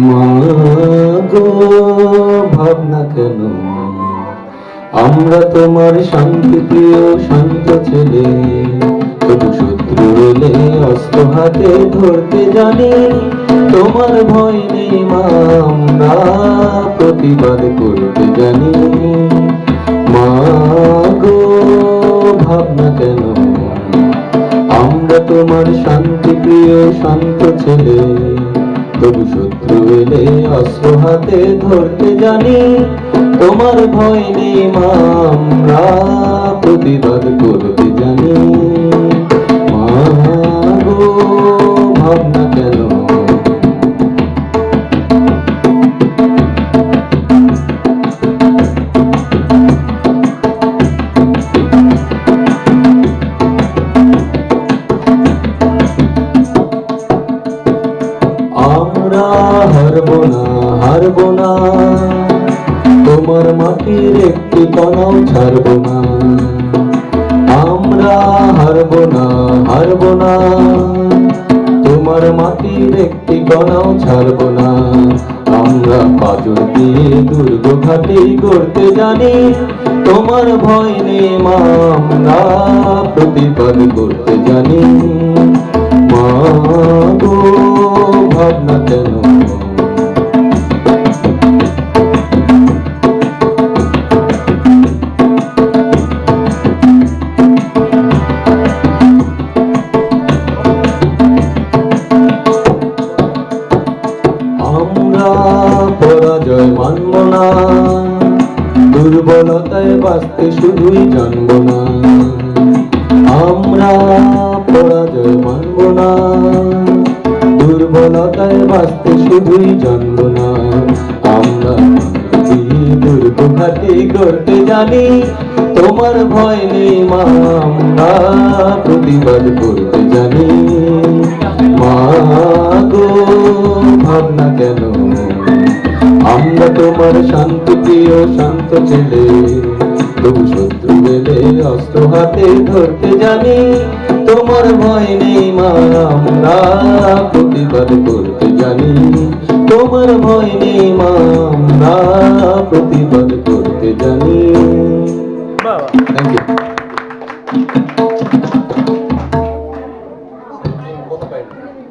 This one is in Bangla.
মাগো ভাবনা কেন, আমরা তোমার শান্তি প্রিয় শান্ত ছেলে, তবু শত্রু এলে অস্ত্র হাতে ধরতে জানি। তোমার ভয় নেই মা, আমরা প্রতিবাদ করতে জানি। মাগো ভাবনা কেন, আমরা তোমার শান্তি প্রিয় শান্ত ছেলে, তবু শত্রু এলে অস্ত্র হাতে ধরতে জানি। তোমার ভয় নেই মা, আমরা প্রতিবাদ করতে জানি। মাগো ভাবনা কেন, আমরা হারবো না, হারবো না, তোমার মাটির একটি কণাও ছাড়বো না। আমরা হারবো না, হারবো না, তোমার মাটির একটি কণাও ছাড়বো না। আমরা পাথর দিয়ে দুর্গ ঘাটি করতে জানি। তোমার ভয় নেই মা, আমরা প্রতিবাদ করতে জানি। মাগো ভাবনা কেন, আমরা পরাজয় মানব না, দুর্বলতায় বাঁচতে শুধুই জানব না। আমরা পরাজয় মানব না, দুর্বলতায় বাঁচতে শুধুই জানব না। আমরা দুর্গ ঘাটি করতে জানি। তোমার ভয় নেই মা, আমরা প্রতিবাদ করতে জানি। মাগো ভাবনা কেন, আমরা তোমার শান্তি প্রিয় শান্ত ছেলে, তবু শত্রু এলে অস্ত্র হাতে ধরতে জানি। তোমার ভয় নেই মা, আমরা প্রতিবাদ করতে জানি। তোমার ভয় নেই মা, আমরা প্রতিবাদ করতে জানি। Thank you.